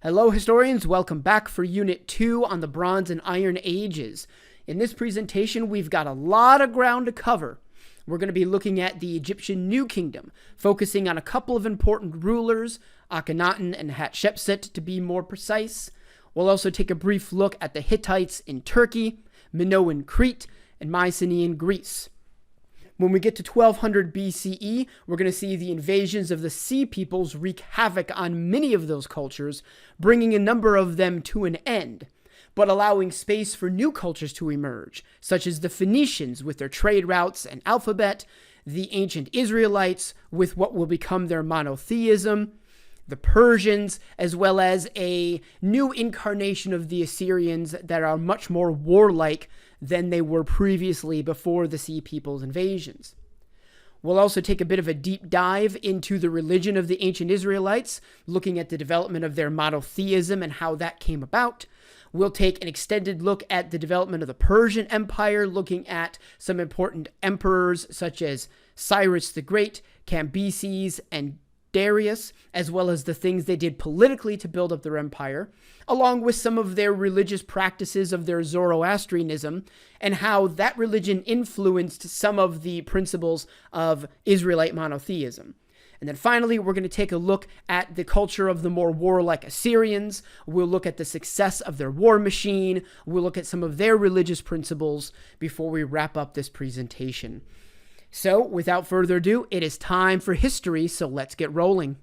Hello historians, welcome back for Unit 2 on the Bronze and Iron Ages. In this presentation, we've got a lot of ground to cover. We're going to be looking at the Egyptian New Kingdom, focusing on a couple of important rulers, Akhenaten and Hatshepsut to be more precise. We'll also take a brief look at the Hittites in Turkey, Minoan Crete, and Mycenaean Greece. When we get to 1200 BCE, we're going to see the invasions of the Sea Peoples wreak havoc on many of those cultures, bringing a number of them to an end, but allowing space for new cultures to emerge, such as the Phoenicians with their trade routes and alphabet, the ancient Israelites with what will become their monotheism, the Persians, as well as a new incarnation of the Assyrians that are much more warlike than they were previously before the Sea Peoples invasions. We'll also take a bit of a deep dive into the religion of the ancient Israelites, looking at the development of their monotheism and how that came about. We'll take an extended look at the development of the Persian Empire, looking at some important emperors such as Cyrus the Great, Cambyses, and Darius, as well as the things they did politically to build up their empire, along with some of their religious practices of their Zoroastrianism, and how that religion influenced some of the principles of Israelite monotheism. And then finally, we're going to take a look at the culture of the more warlike Assyrians. We'll look at the success of their war machine. We'll look at some of their religious principles before we wrap up this presentation. So, without further ado, it is time for history, so let's get rolling.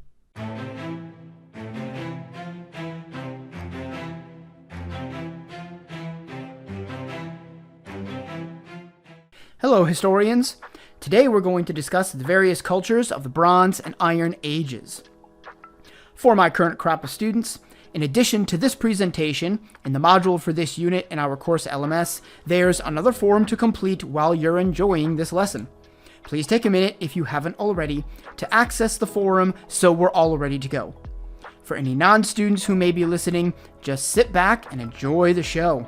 Hello, historians. Today we're going to discuss the various cultures of the Bronze and Iron Ages. For my current crop of students, in addition to this presentation, in the module for this unit in our course LMS, there's another form to complete while you're enjoying this lesson. Please take a minute, if you haven't already, to access the forum so we're all ready to go. For any non-students who may be listening, just sit back and enjoy the show.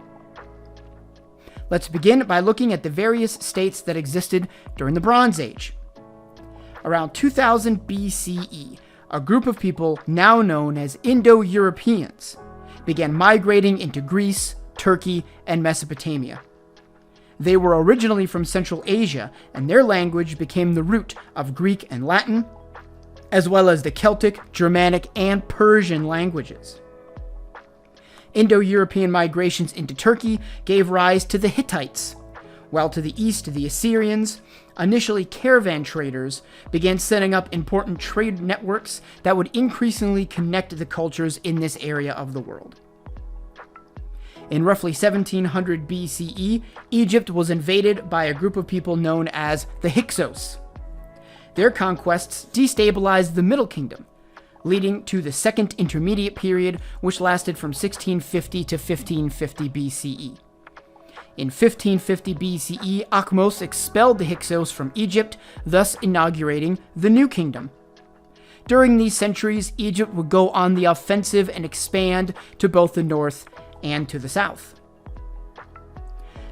Let's begin by looking at the various states that existed during the Bronze Age. Around 2000 BCE, a group of people now known as Indo-Europeans began migrating into Greece, Turkey, and Mesopotamia. They were originally from Central Asia, and their language became the root of Greek and Latin, as well as the Celtic, Germanic, and Persian languages. Indo-European migrations into Turkey gave rise to the Hittites, while to the east the Assyrians, initially caravan traders, began setting up important trade networks that would increasingly connect the cultures in this area of the world. In roughly 1700 BCE, Egypt was invaded by a group of people known as the Hyksos. Their conquests destabilized the Middle Kingdom, leading to the Second Intermediate Period, which lasted from 1650 to 1550 BCE. In 1550 BCE, Akhmos expelled the Hyksos from Egypt, thus inaugurating the New Kingdom. During these centuries, Egypt would go on the offensive and expand to both the north and to the south.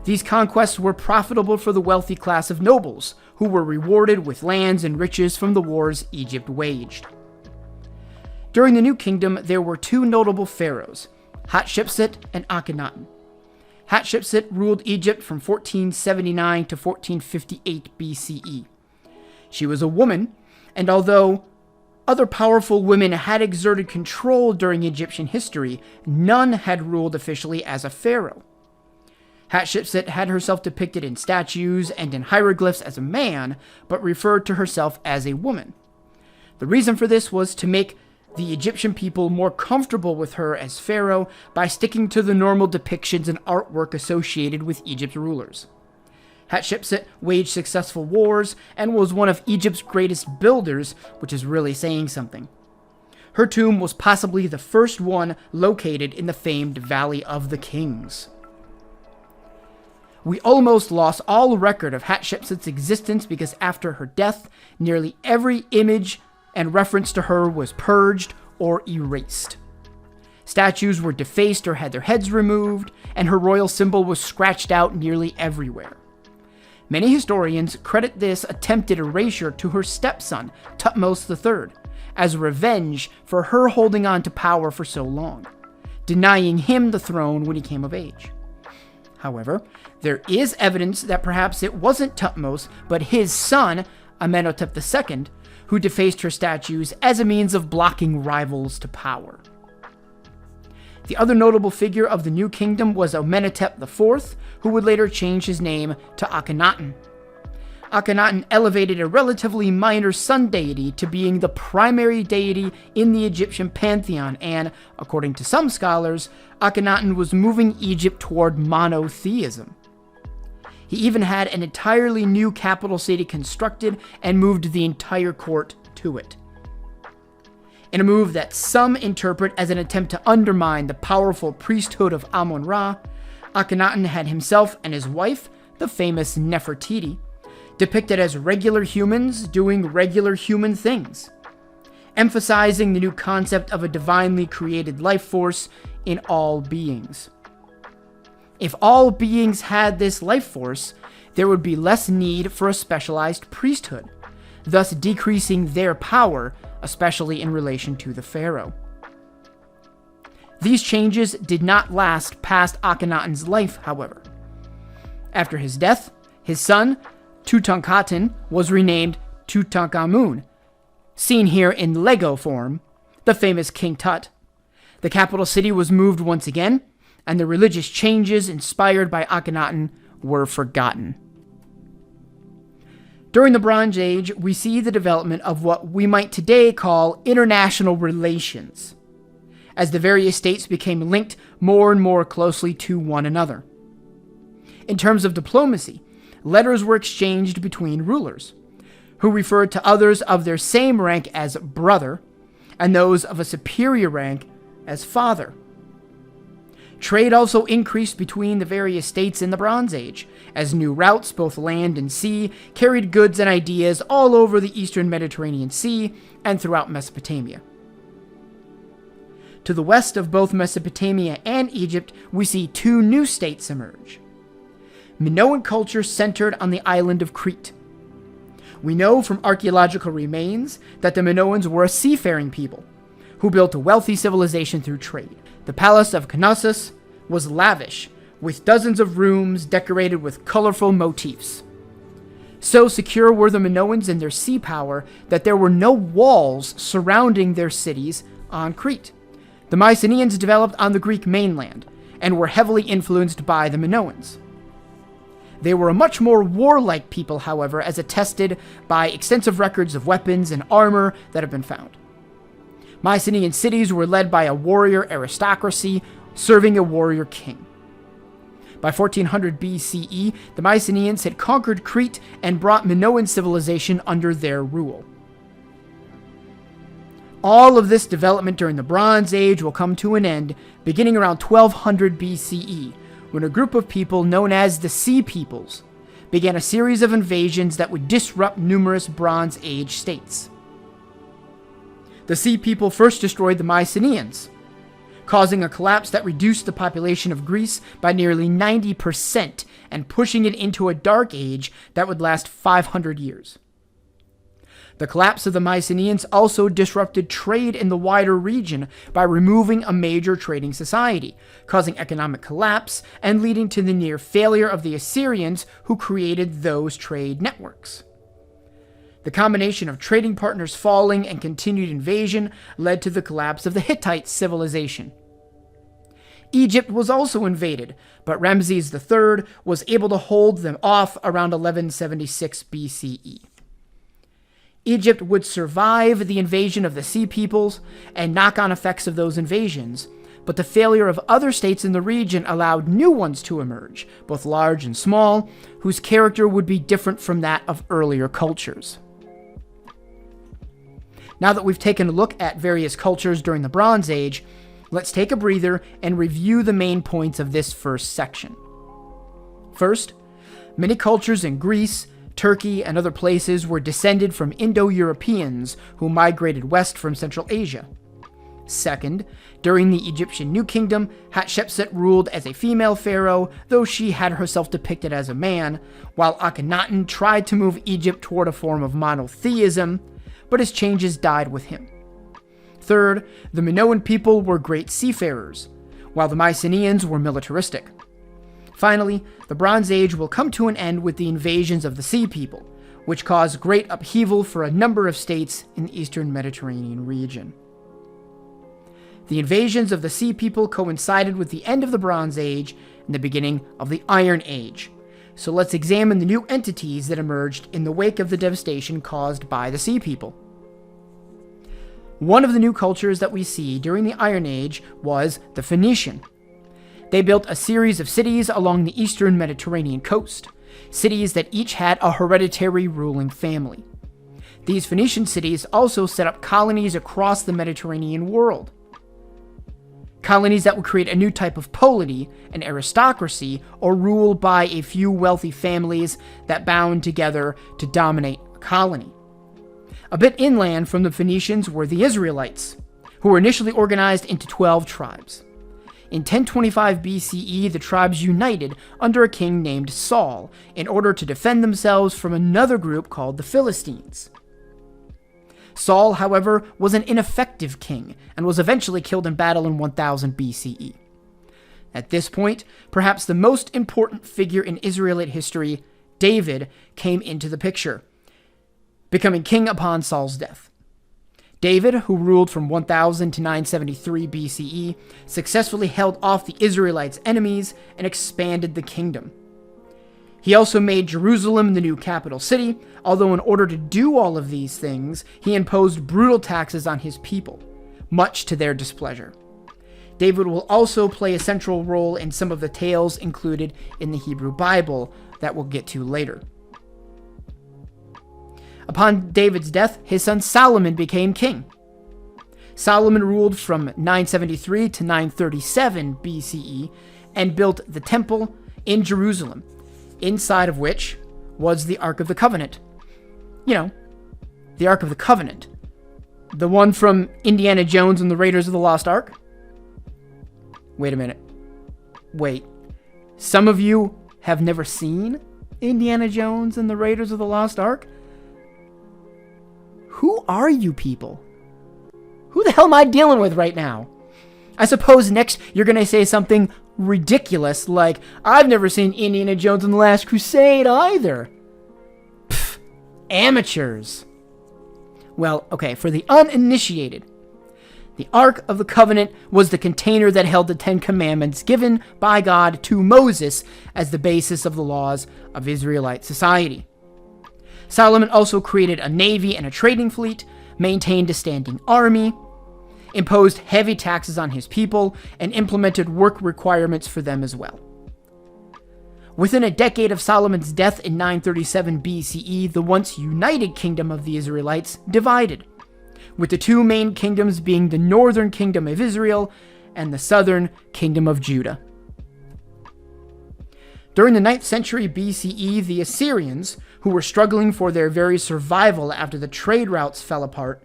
These conquests were profitable for the wealthy class of nobles, who were rewarded with lands and riches from the wars Egypt waged. During the New Kingdom, there were two notable pharaohs, Hatshepsut and Akhenaten. Hatshepsut ruled Egypt from 1479 to 1458 BCE. She was a woman, and although other powerful women had exerted control during Egyptian history, none had ruled officially as a pharaoh. Hatshepsut had herself depicted in statues and in hieroglyphs as a man, but referred to herself as a woman. The reason for this was to make the Egyptian people more comfortable with her as pharaoh by sticking to the normal depictions and artwork associated with Egypt's rulers. Hatshepsut waged successful wars and was one of Egypt's greatest builders, which is really saying something. Her tomb was possibly the first one located in the famed Valley of the Kings. We almost lost all record of Hatshepsut's existence because after her death, nearly every image and reference to her was purged or erased. Statues were defaced or had their heads removed, and her royal symbol was scratched out nearly everywhere. Many historians credit this attempted erasure to her stepson, Thutmose III, as revenge for her holding on to power for so long, denying him the throne when he came of age. However, there is evidence that perhaps it wasn't Thutmose, but his son, Amenhotep II, who defaced her statues as a means of blocking rivals to power. The other notable figure of the New Kingdom was Amenhotep IV, who would later change his name to Akhenaten. Akhenaten elevated a relatively minor sun deity to being the primary deity in the Egyptian pantheon, and, according to some scholars, Akhenaten was moving Egypt toward monotheism. He even had an entirely new capital city constructed and moved the entire court to it. In a move that some interpret as an attempt to undermine the powerful priesthood of Amun-Ra, Akhenaten had himself and his wife, the famous Nefertiti, depicted as regular humans doing regular human things, emphasizing the new concept of a divinely created life force in all beings. If all beings had this life force, there would be less need for a specialized priesthood, thus decreasing their power, especially in relation to the pharaoh. These changes did not last past Akhenaten's life, however. After his death, his son, Tutankhaten, was renamed Tutankhamun, seen here in Lego form, the famous King Tut. The capital city was moved once again, and the religious changes inspired by Akhenaten were forgotten. During the Bronze Age, we see the development of what we might today call international relations, as the various states became linked more and more closely to one another. In terms of diplomacy, letters were exchanged between rulers, who referred to others of their same rank as brother, and those of a superior rank as father. Trade also increased between the various states in the Bronze Age, as new routes, both land and sea, carried goods and ideas all over the eastern Mediterranean Sea and throughout Mesopotamia. To the west of both Mesopotamia and Egypt, we see two new states emerge. Minoan culture centered on the island of Crete. We know from archaeological remains that the Minoans were a seafaring people who built a wealthy civilization through trade. The palace of Knossos was lavish, with dozens of rooms decorated with colorful motifs. So secure were the Minoans in their sea power that there were no walls surrounding their cities on Crete. The Mycenaeans developed on the Greek mainland and were heavily influenced by the Minoans. They were a much more warlike people, however, as attested by extensive records of weapons and armor that have been found. Mycenaean cities were led by a warrior aristocracy serving a warrior king. By 1400 BCE, the Mycenaeans had conquered Crete and brought Minoan civilization under their rule. All of this development during the Bronze Age will come to an end beginning around 1200 BCE, when a group of people known as the Sea Peoples began a series of invasions that would disrupt numerous Bronze Age states. The Sea People first destroyed the Mycenaeans, causing a collapse that reduced the population of Greece by nearly 90% and pushing it into a dark age that would last 500 years. The collapse of the Mycenaeans also disrupted trade in the wider region by removing a major trading society, causing economic collapse and leading to the near failure of the Assyrians, who created those trade networks. The combination of trading partners falling and continued invasion led to the collapse of the Hittite civilization. Egypt was also invaded, but Ramses III was able to hold them off around 1176 BCE. Egypt would survive the invasion of the Sea Peoples and knock-on effects of those invasions, but the failure of other states in the region allowed new ones to emerge, both large and small, whose character would be different from that of earlier cultures. Now that we've taken a look at various cultures during the Bronze Age, let's take a breather and review the main points of this first section. First, many cultures in Greece, Turkey, and other places were descended from Indo-Europeans who migrated west from Central Asia. Second, during the Egyptian New Kingdom, Hatshepsut ruled as a female pharaoh, though she had herself depicted as a man, while Akhenaten tried to move Egypt toward a form of monotheism, but his changes died with him. Third, the Minoan people were great seafarers, while the Mycenaeans were militaristic. Finally, the Bronze Age will come to an end with the invasions of the Sea People, which caused great upheaval for a number of states in the eastern Mediterranean region. The invasions of the Sea People coincided with the end of the Bronze Age and the beginning of the Iron Age. So let's examine the new entities that emerged in the wake of the devastation caused by the Sea People. One of the new cultures that we see during the Iron Age was the Phoenician. They built a series of cities along the eastern Mediterranean coast, cities that each had a hereditary ruling family. These Phoenician cities also set up colonies across the Mediterranean world. Colonies that would create a new type of polity, an aristocracy, or rule by a few wealthy families that bound together to dominate a colony. A bit inland from the Phoenicians were the Israelites, who were initially organized into 12 tribes. In 1025 BCE, the tribes united under a king named Saul in order to defend themselves from another group called the Philistines. Saul, however, was an ineffective king and was eventually killed in battle in 1000 BCE. At this point, perhaps the most important figure in Israelite history, David, came into the picture, becoming king upon Saul's death. David, who ruled from 1000 to 973 BCE, successfully held off the Israelites' enemies and expanded the kingdom. He also made Jerusalem the new capital city, although in order to do all of these things, he imposed brutal taxes on his people, much to their displeasure. David will also play a central role in some of the tales included in the Hebrew Bible that we'll get to later. Upon David's death, his son Solomon became king. Solomon ruled from 973 to 937 BCE and built the temple in Jerusalem, inside of which was the Ark of the Covenant. You know, the Ark of the Covenant. The one from Indiana Jones and the Raiders of the Lost Ark? Wait a minute. Wait. Some of you have never seen Indiana Jones and the Raiders of the Lost Ark? Who are you people? Who the hell am I dealing with right now? I suppose next you're going to say something ridiculous like, I've never seen Indiana Jones and the Last Crusade either. Pfft, amateurs. Well, okay, for the uninitiated, the Ark of the Covenant was the container that held the 10 Commandments given by God to Moses as the basis of the laws of Israelite society. Solomon also created a navy and a trading fleet, maintained a standing army, imposed heavy taxes on his people, and implemented work requirements for them as well. Within a decade of Solomon's death in 937 BCE, the once united kingdom of the Israelites divided, with the two main kingdoms being the northern kingdom of Israel and the southern kingdom of Judah. During the 9th century BCE, the Assyrians, who were struggling for their very survival after the trade routes fell apart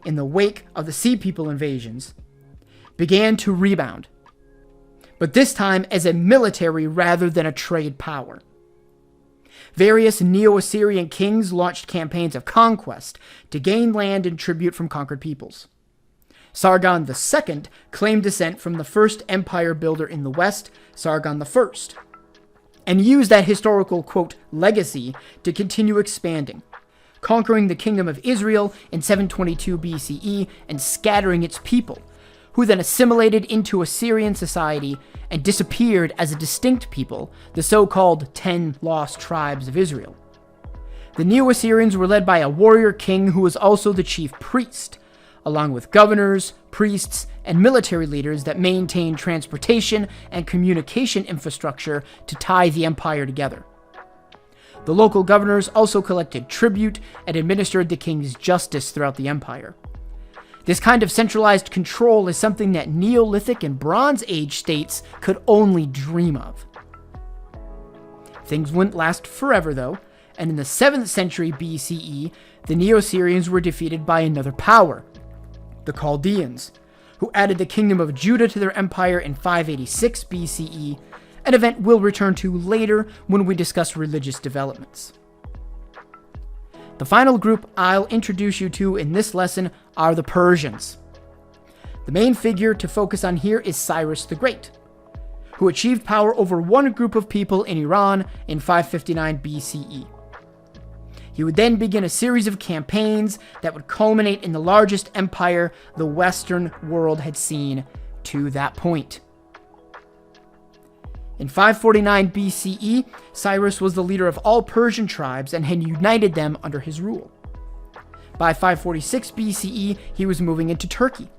in the wake of the Sea People invasions, began to rebound, but this time as a military rather than a trade power. Various Neo-Assyrian kings launched campaigns of conquest to gain land and tribute from conquered peoples. Sargon II claimed descent from the first empire builder in the West, Sargon I, and used that historical, quote, legacy to continue expanding, conquering the kingdom of Israel in 722 BCE and scattering its people, who then assimilated into Assyrian society and disappeared as a distinct people, the so-called 10 lost tribes of Israel. The Neo-Assyrians were led by a warrior king who was also the chief priest, along with governors, priests, and military leaders that maintained transportation and communication infrastructure to tie the empire together. The local governors also collected tribute and administered the king's justice throughout the empire. This kind of centralized control is something that Neolithic and Bronze Age states could only dream of. Things wouldn't last forever, though, and in the 7th century BCE, the Neo-Assyrians were defeated by another power, the Chaldeans, who added the kingdom of Judah to their empire in 586 BCE, an event we'll return to later when we discuss religious developments. The final group I'll introduce you to in this lesson are the Persians. The main figure to focus on here is Cyrus the Great, who achieved power over one group of people in Iran in 559 BCE. He would then begin a series of campaigns that would culminate in the largest empire the Western world had seen to that point. In 549 BCE, Cyrus was the leader of all Persian tribes and had united them under his rule. By 546 BCE, he was moving into Turkey.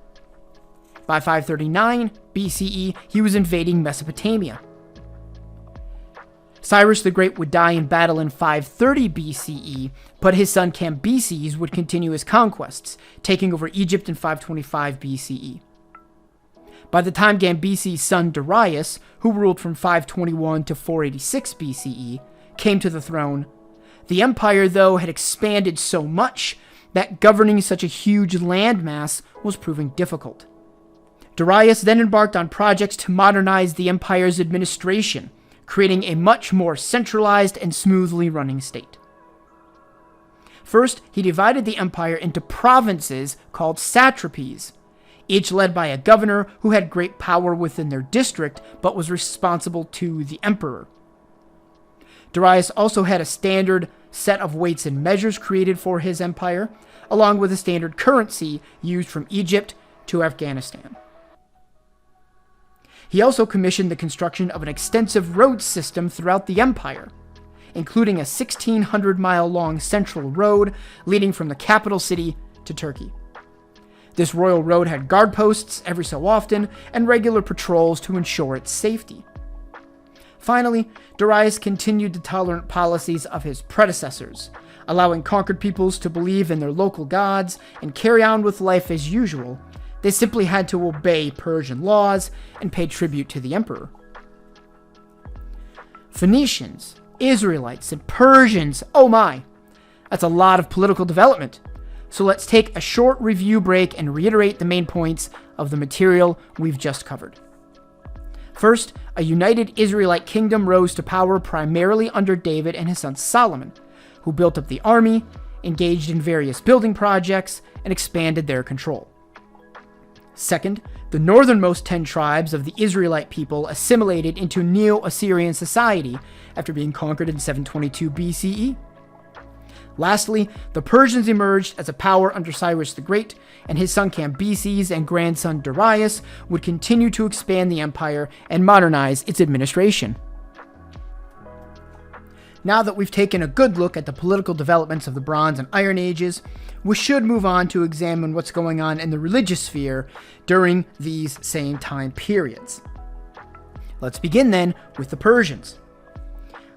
By 539 BCE, he was invading Mesopotamia. Cyrus the Great would die in battle in 530 BCE, but his son Cambyses would continue his conquests, taking over Egypt in 525 BCE. By the time Cambyses' son Darius, who ruled from 521 to 486 BCE, came to the throne, the empire, though, had expanded so much that governing such a huge landmass was proving difficult. Darius then embarked on projects to modernize the empire's administration, creating a much more centralized and smoothly running state. First, he divided the empire into provinces called satrapies, each led by a governor who had great power within their district but was responsible to the emperor. Darius also had a standard set of weights and measures created for his empire, along with a standard currency used from Egypt to Afghanistan. He also commissioned the construction of an extensive road system throughout the empire, including a 1,600-mile-long central road leading from the capital city to Turkey. This royal road had guard posts every so often and regular patrols to ensure its safety. Finally, Darius continued the tolerant policies of his predecessors, allowing conquered peoples to believe in their local gods and carry on with life as usual. They simply had to obey Persian laws and pay tribute to the emperor. Phoenicians, Israelites, and Persians, oh my, that's a lot of political development. So let's take a short review break and reiterate the main points of the material we've just covered. First, a united Israelite kingdom rose to power primarily under David and his son Solomon, who built up the army, engaged in various building projects, and expanded their control. Second, the northernmost 10 tribes of the Israelite people assimilated into Neo-Assyrian society after being conquered in 722 BCE. Lastly, the Persians emerged as a power under Cyrus the Great, and his son Cambyses and grandson Darius would continue to expand the empire and modernize its administration. Now that we've taken a good look at the political developments of the Bronze and Iron Ages, we should move on to examine what's going on in the religious sphere during these same time periods. Let's begin then with the Persians.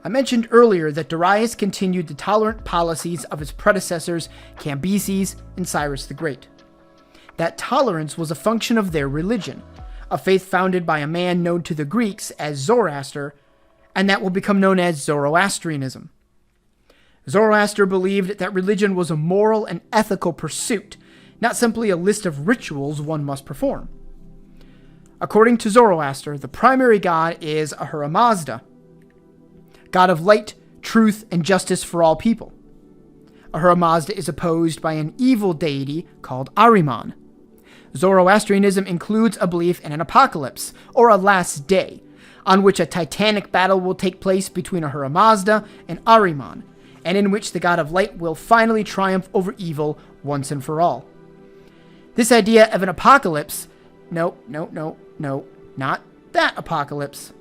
I mentioned earlier that Darius continued the tolerant policies of his predecessors Cambyses and Cyrus the Great. That tolerance was a function of their religion, a faith founded by a man known to the Greeks as Zoroaster, and that will become known as Zoroastrianism. Zoroaster believed that religion was a moral and ethical pursuit, not simply a list of rituals one must perform. According to Zoroaster, the primary god is Ahura Mazda, god of light, truth, and justice for all people. Ahura Mazda is opposed by an evil deity called Ahriman. Zoroastrianism includes a belief in an apocalypse, or a last day, on which a titanic battle will take place between Ahura Mazda and Ahriman, and in which the god of light will finally triumph over evil once and for all. This idea of an apocalypse, no, not that apocalypse.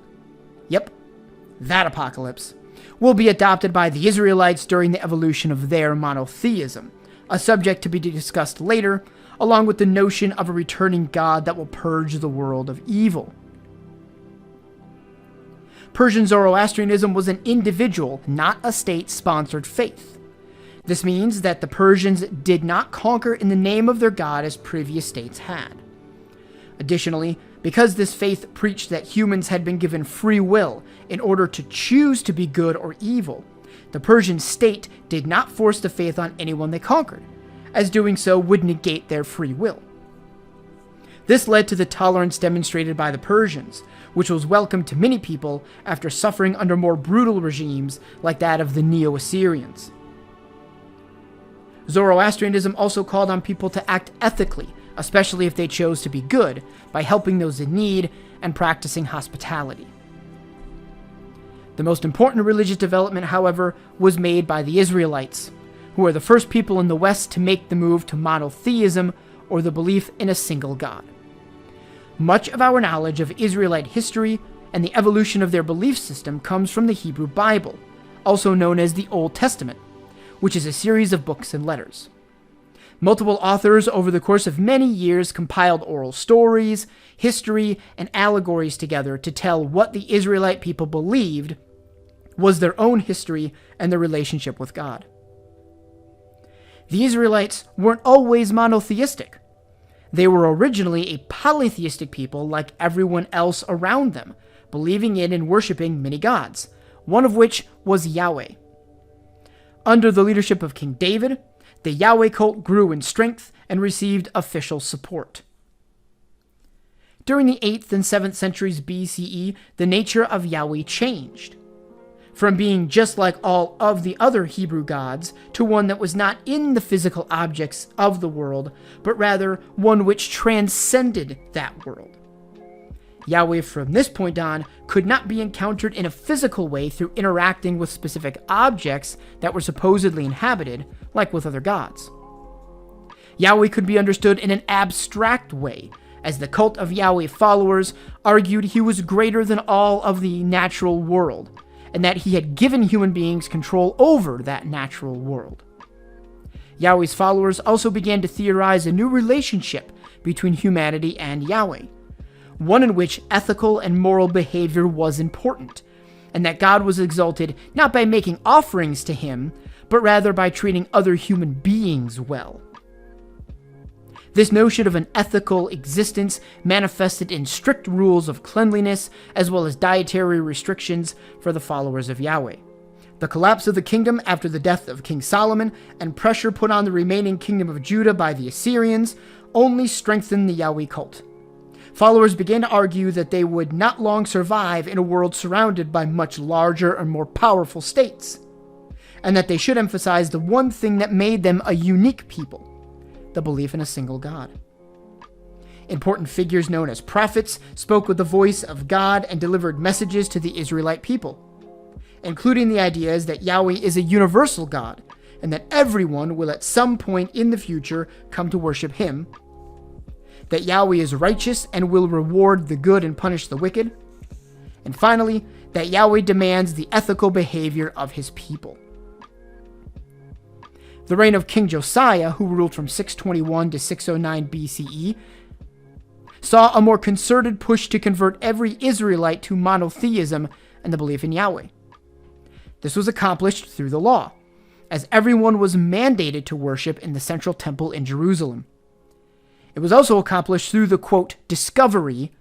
Yep, that apocalypse, will be adopted by the Israelites during the evolution of their monotheism, a subject to be discussed later, along with the notion of a returning god that will purge the world of evil. Persian Zoroastrianism was an individual, not a state-sponsored faith. This means that the Persians did not conquer in the name of their god as previous states had. Additionally, because this faith preached that humans had been given free will in order to choose to be good or evil, the Persian state did not force the faith on anyone they conquered, as doing so would negate their free will. This led to the tolerance demonstrated by the Persians, which was welcome to many people after suffering under more brutal regimes like that of the Neo-Assyrians. Zoroastrianism also called on people to act ethically, especially if they chose to be good by helping those in need and practicing hospitality. The most important religious development, however, was made by the Israelites, who were the first people in the West to make the move to monotheism, or the belief in a single God. Much of our knowledge of Israelite history and the evolution of their belief system comes from the Hebrew Bible, also known as the Old Testament, which is a series of books and letters. Multiple authors over the course of many years compiled oral stories, history, and allegories together to tell what the Israelite people believed was their own history and their relationship with God. The Israelites weren't always monotheistic. They were originally a polytheistic people like everyone else around them, believing in and worshiping many gods, one of which was Yahweh. Under the leadership of King David, the Yahweh cult grew in strength and received official support. During the 8th and 7th centuries BCE, the nature of Yahweh changed, from being just like all of the other Hebrew gods to one that was not in the physical objects of the world, but rather one which transcended that world. Yahweh from this point on could not be encountered in a physical way through interacting with specific objects that were supposedly inhabited, like with other gods. Yahweh could be understood in an abstract way, as the cult of Yahweh followers argued he was greater than all of the natural world, and that he had given human beings control over that natural world. Yahweh's followers also began to theorize a new relationship between humanity and Yahweh, one in which ethical and moral behavior was important, and that God was exalted not by making offerings to him, but rather by treating other human beings well. This notion of an ethical existence manifested in strict rules of cleanliness as well as dietary restrictions for the followers of Yahweh. The collapse of the kingdom after the death of King Solomon and pressure put on the remaining kingdom of Judah by the Assyrians only strengthened the Yahweh cult. Followers began to argue that they would not long survive in a world surrounded by much larger and more powerful states, and that they should emphasize the one thing that made them a unique people: the belief in a single God. Important figures known as prophets spoke with the voice of God and delivered messages to the Israelite people, including the ideas that Yahweh is a universal God and that everyone will at some point in the future come to worship him, that Yahweh is righteous and will reward the good and punish the wicked, and finally, that Yahweh demands the ethical behavior of his people. The reign of King Josiah, who ruled from 621 to 609 BCE, saw a more concerted push to convert every Israelite to monotheism and the belief in Yahweh. This was accomplished through the law, as everyone was mandated to worship in the central temple in Jerusalem. It was also accomplished through the, quote, discovery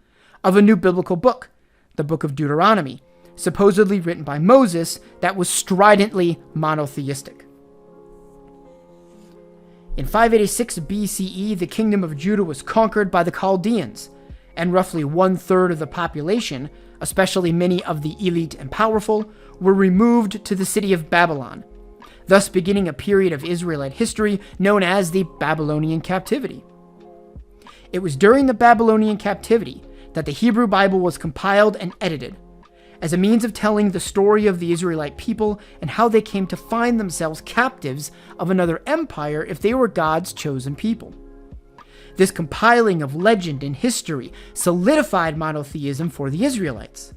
of a new biblical book, the book of Deuteronomy, supposedly written by Moses, that was stridently monotheistic. In 586 BCE, the kingdom of Judah was conquered by the Chaldeans, and roughly 1/3 of the population, especially many of the elite and powerful, were removed to the city of Babylon, thus beginning a period of Israelite history known as the Babylonian captivity. It was during the Babylonian captivity that the Hebrew Bible was compiled and edited, as a means of telling the story of the Israelite people and how they came to find themselves captives of another empire if they were God's chosen people. This compiling of legend and history solidified monotheism for the Israelites,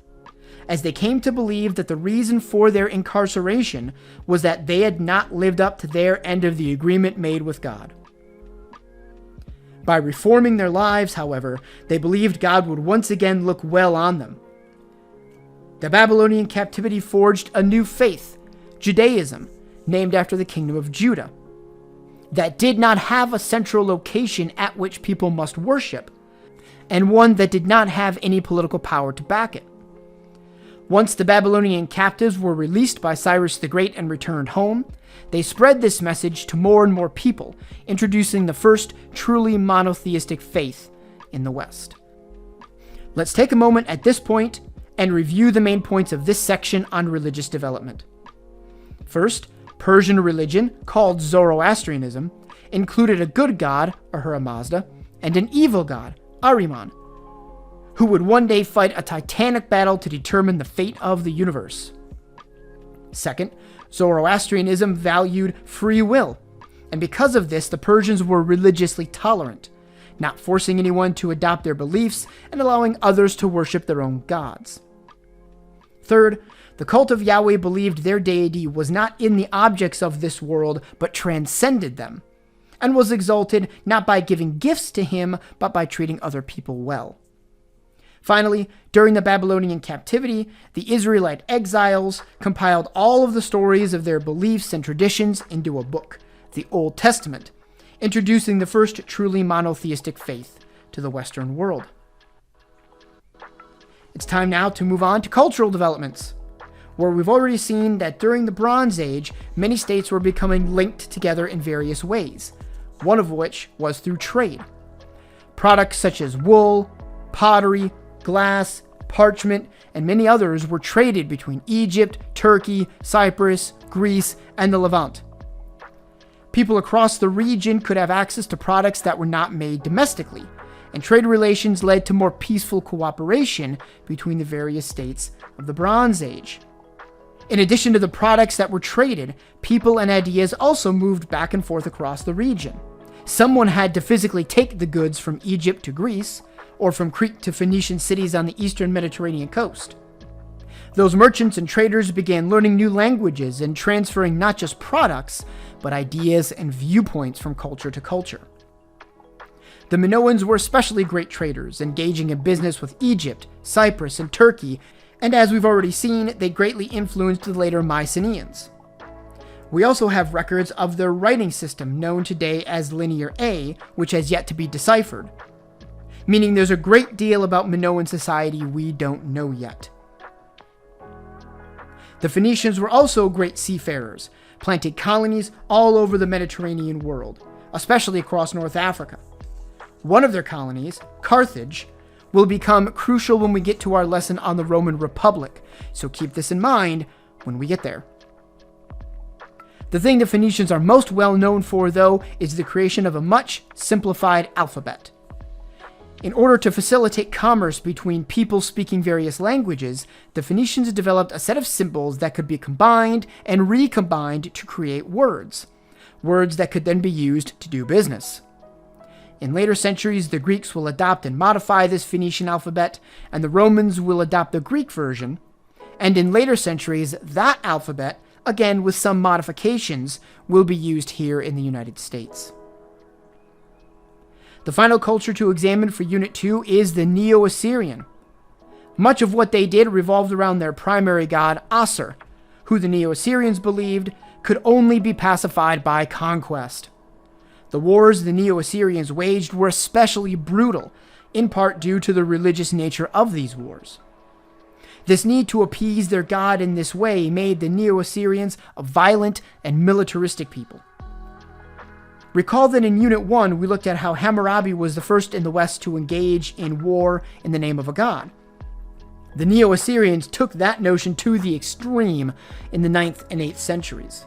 as they came to believe that the reason for their incarceration was that they had not lived up to their end of the agreement made with God. By reforming their lives, however, they believed God would once again look well on them. The Babylonian captivity forged a new faith, Judaism, named after the kingdom of Judah, that did not have a central location at which people must worship, and one that did not have any political power to back it. Once the Babylonian captives were released by Cyrus the Great and returned home, they spread this message to more and more people, introducing the first truly monotheistic faith in the West. Let's take a moment at this point and review the main points of this section on religious development. First, Persian religion, called Zoroastrianism, included a good god, Ahura Mazda, and an evil god, Ahriman, who would one day fight a titanic battle to determine the fate of the universe. Second, Zoroastrianism valued free will, and because of this, the Persians were religiously tolerant, not forcing anyone to adopt their beliefs and allowing others to worship their own gods. Third, the cult of Yahweh believed their deity was not in the objects of this world, but transcended them, and was exalted not by giving gifts to him, but by treating other people well. Finally, during the Babylonian captivity, the Israelite exiles compiled all of the stories of their beliefs and traditions into a book, the Old Testament, introducing the first truly monotheistic faith to the Western world. It's time now to move on to cultural developments, where we've already seen that during the Bronze Age, many states were becoming linked together in various ways, one of which was through trade. Products such as wool, pottery, glass, parchment, and many others were traded between Egypt, Turkey, Cyprus, Greece, and the Levant. People across the region could have access to products that were not made domestically, and trade relations led to more peaceful cooperation between the various states of the Bronze Age. In addition to the products that were traded, people and ideas also moved back and forth across the region. Someone had to physically take the goods from Egypt to Greece, or from Crete to Phoenician cities on the eastern Mediterranean coast. Those merchants and traders began learning new languages and transferring not just products, but ideas and viewpoints from culture to culture. The Minoans were especially great traders, engaging in business with Egypt, Cyprus, and Turkey, and as we've already seen, they greatly influenced the later Mycenaeans. We also have records of their writing system, known today as Linear A, which has yet to be deciphered, meaning there's a great deal about Minoan society we don't know yet. The Phoenicians were also great seafarers, planting colonies all over the Mediterranean world, especially across North Africa. One of their colonies, Carthage, will become crucial when we get to our lesson on the Roman Republic, so keep this in mind when we get there. The thing the Phoenicians are most well known for, though, is the creation of a much simplified alphabet. In order to facilitate commerce between people speaking various languages, the Phoenicians developed a set of symbols that could be combined and recombined to create words that could then be used to do business. In later centuries, the Greeks will adopt and modify this Phoenician alphabet, and the Romans will adopt the Greek version, and in later centuries, that alphabet, again with some modifications, will be used here in the United States. The final culture to examine for Unit 2 is the Neo-Assyrian. Much of what they did revolved around their primary god, Assur, who the Neo-Assyrians believed could only be pacified by conquest. The wars the Neo-Assyrians waged were especially brutal, in part due to the religious nature of these wars. This need to appease their god in this way made the Neo-Assyrians a violent and militaristic people. Recall that in Unit 1, we looked at how Hammurabi was the first in the West to engage in war in the name of a god. The Neo-Assyrians took that notion to the extreme in the 9th and 8th centuries.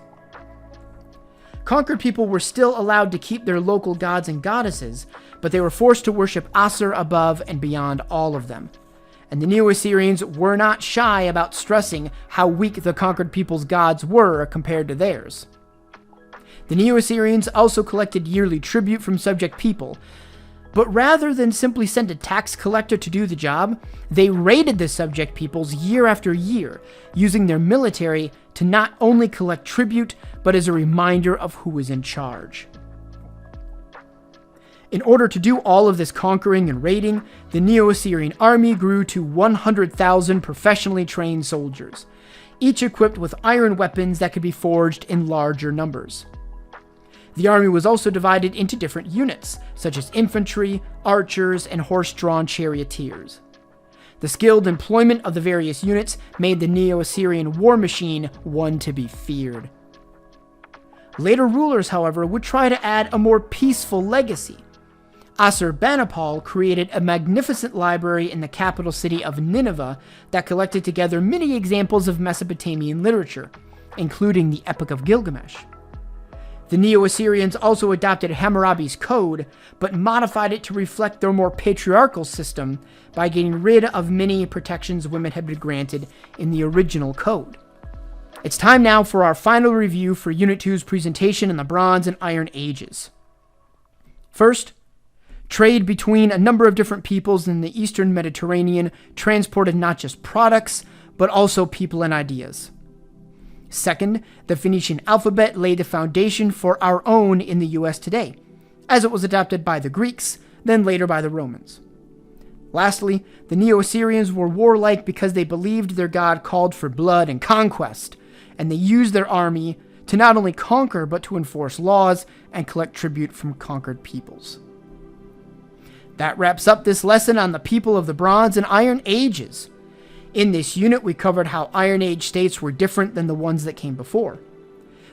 Conquered people were still allowed to keep their local gods and goddesses, but they were forced to worship Assur above and beyond all of them. And the Neo-Assyrians were not shy about stressing how weak the conquered people's gods were compared to theirs. The Neo-Assyrians also collected yearly tribute from subject people, but rather than simply send a tax collector to do the job, they raided the subject peoples year after year, using their military to not only collect tribute, but as a reminder of who was in charge. In order to do all of this conquering and raiding, the Neo-Assyrian army grew to 100,000 professionally trained soldiers, each equipped with iron weapons that could be forged in larger numbers. The army was also divided into different units, such as infantry, archers, and horse-drawn charioteers. The skilled employment of the various units made the Neo-Assyrian war machine one to be feared. Later rulers, however, would try to add a more peaceful legacy. Assurbanipal created a magnificent library in the capital city of Nineveh that collected together many examples of Mesopotamian literature, including the Epic of Gilgamesh. The Neo-Assyrians also adopted Hammurabi's code, but modified it to reflect their more patriarchal system by getting rid of many protections women had been granted in the original code. It's time now for our final review for Unit 2's presentation in the Bronze and Iron Ages. First, trade between a number of different peoples in the Eastern Mediterranean transported not just products, but also people and ideas. Second, the Phoenician alphabet laid the foundation for our own in the US today, as it was adopted by the Greeks, then later by the Romans. Lastly, the Neo-Assyrians were warlike because they believed their god called for blood and conquest, and they used their army to not only conquer but to enforce laws and collect tribute from conquered peoples. That wraps up this lesson on the people of the Bronze and Iron Ages. In this unit, we covered how Iron Age states were different than the ones that came before.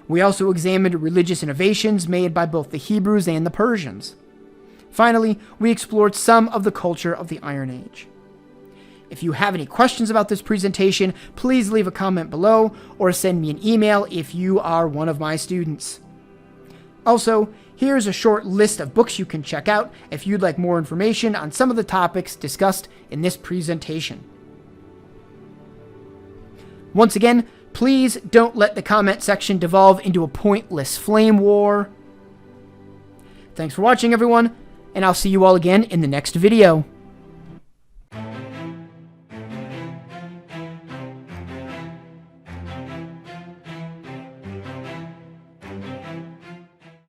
We also examined religious innovations made by both the Hebrews and the Persians. Finally, we explored some of the culture of the Iron Age. If you have any questions about this presentation, please leave a comment below or send me an email if you are one of my students. Also, here's a short list of books you can check out if you'd like more information on some of the topics discussed in this presentation. Once again, please don't let the comment section devolve into a pointless flame war. Thanks for watching, everyone, and I'll see you all again in the next video.